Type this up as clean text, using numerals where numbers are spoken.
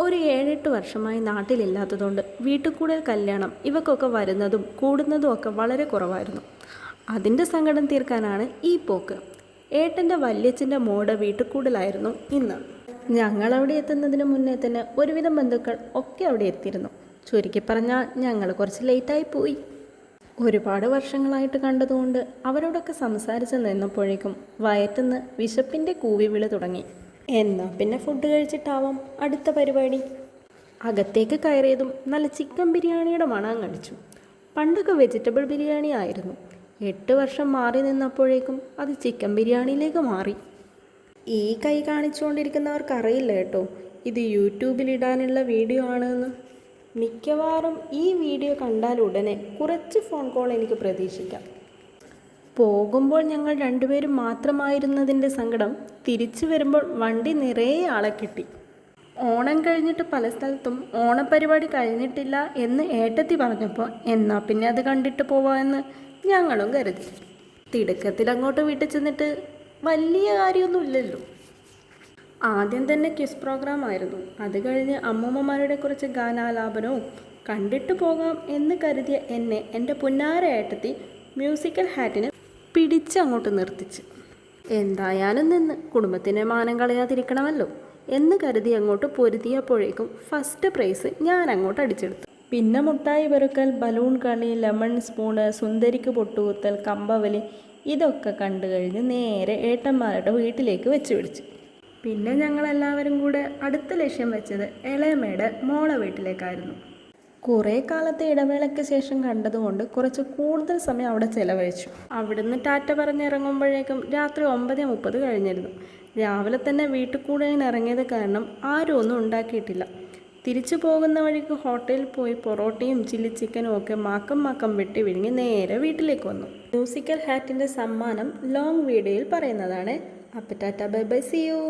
ഒരു 7-8 വർഷമായി നാട്ടിലില്ലാത്തതുകൊണ്ട് വീട്ടുകൂടൽ കല്യാണം ഇവക്കൊക്കെ വരുന്നതും കൂടുന്നതും ഒക്കെ വളരെ കുറവായിരുന്നു. അതിൻ്റെ സങ്കടം തീർക്കാനാണ് ഈ പോക്ക്. ഏട്ടൻ്റെ വല്യച്ഛൻ്റെ മോടെ വീട്ടുകൂടലായിരുന്നു ഇന്ന്. ഞങ്ങളവിടെ എത്തുന്നതിന് മുന്നേ തന്നെ ഒരുവിധം ബന്ധുക്കൾ ഒക്കെ അവിടെ എത്തിയിരുന്നു. ചുരുക്കി പറഞ്ഞാൽ ഞങ്ങൾ കുറച്ച് ലേറ്റായി പോയി. ഒരുപാട് വർഷങ്ങളായിട്ട് കണ്ടതുകൊണ്ട് അവരോടൊക്കെ സംസാരിച്ച് നിന്നപ്പോഴേക്കും വയറ്റുന്ന് വിശപ്പിൻ്റെ കൂവിവിളി തുടങ്ങി. എന്നാൽ പിന്നെ ഫുഡ് കഴിച്ചിട്ടാവാം അടുത്ത പരിപാടി. അകത്തേക്ക് കയറിയതും നല്ല ചിക്കൻ ബിരിയാണിയുടെ മണം കടിച്ചു. പണ്ടൊക്കെ വെജിറ്റബിൾ ബിരിയാണി ആയിരുന്നു. 8 വർഷം മാറി നിന്നപ്പോഴേക്കും അത് ചിക്കൻ ബിരിയാണിയിലേക്ക് മാറി. ഈ കൈ കാണിച്ചുകൊണ്ടിരിക്കുന്നവർക്ക് അറിയില്ല കേട്ടോ, ഇത് യൂട്യൂബിലിടാനുള്ള വീഡിയോ ആണെന്ന്. മിക്കവാറും ഈ വീഡിയോ കണ്ടാൽ ഉടനെ കുറച്ച് ഫോൺ കോൾ എനിക്ക് പ്രതീക്ഷിക്കാം. പോകുമ്പോൾ ഞങ്ങൾ രണ്ടുപേരും മാത്രമായിരുന്നതിൻ്റെ സങ്കടം തിരിച്ചു വരുമ്പോൾ വണ്ടി നിറയെ ആളെ കിട്ടി. ഓണം കഴിഞ്ഞിട്ട് പല സ്ഥലത്തും ഓണപ്പരിപാടി കഴിഞ്ഞിട്ടില്ല എന്ന് ഏട്ടത്തി പറഞ്ഞപ്പോൾ എന്നാൽ പിന്നെ അത് കണ്ടിട്ട് പോവാമെന്ന് ഞങ്ങളും കരുതി. തിടുക്കത്തിൽ അങ്ങോട്ട് വീട്ടിൽ ചെന്നിട്ട് വലിയ കാര്യമൊന്നുമില്ലല്ലോ. ആദ്യം തന്നെ ക്വിസ് പ്രോഗ്രാം ആയിരുന്നു. അത് കഴിഞ്ഞ് അമ്മൂമ്മമാരുടെ കുറച്ച് ഗാനാലാപനവും കണ്ടിട്ട് പോകാം എന്ന് കരുതിയ എന്നെ എൻ്റെ പുന്നാര ഏട്ടത്തി മ്യൂസിക്കൽ ഹാറ്റിന് പിടിച്ചങ്ങോട്ട് നിർത്തിച്ച്. എന്തായാലും നിന്ന് കുടുംബത്തിനെ മാനം കളയാതിരിക്കണമല്ലോ എന്ന് കരുതി അങ്ങോട്ട് പൊരുതിയപ്പോഴേക്കും ഫസ്റ്റ് പ്രൈസ് ഞാൻ അങ്ങോട്ട് അടിച്ചെടുത്തു. പിന്നെ മുട്ടായി പെറുക്കൽ, ബലൂൺ കളി, ലെമൺ സ്പൂണ്, സുന്ദരിക്ക് പൊട്ടുകുത്തൽ, കമ്പവലി ഇതൊക്കെ കണ്ടു കഴിഞ്ഞ് നേരെ ഏട്ടന്മാരുടെ വീട്ടിലേക്ക് വെച്ച് പിടിച്ചു. പിന്നെ ഞങ്ങളെല്ലാവരും കൂടെ അടുത്ത ലക്ഷ്യം വെച്ചത് ഇളയമയുടെ മോളെ വീട്ടിലേക്കായിരുന്നു. കുറേ കാലത്തെ ഇടവേളയ്ക്ക് ശേഷം കണ്ടതുകൊണ്ട് കുറച്ച് കൂടുതൽ സമയം അവിടെ ചിലവഴിച്ചു. അവിടുന്ന് ടാറ്റ പറഞ്ഞിറങ്ങുമ്പോഴേക്കും രാത്രി 9:30 കഴിഞ്ഞിരുന്നു. രാവിലെ തന്നെ വീട്ടിൽ കൂടാൻ ഇറങ്ങിയത് കാരണം ആരും ഒന്നും ഉണ്ടാക്കിയിട്ടില്ല. തിരിച്ചു പോകുന്ന വഴിക്ക് ഹോട്ടലിൽ പോയി പൊറോട്ടയും ചില്ലി ചിക്കനും ഒക്കെ മാക്കം വെട്ടി വിഴുങ്ങി നേരെ വീട്ടിലേക്ക് വന്നു. മ്യൂസിക്കൽ ഹാറ്റിൻ്റെ സമ്മാനം ലോങ് വീഡിയോയിൽ പറയുന്നതാണ്. അപ്പം tata, bye bye, see U.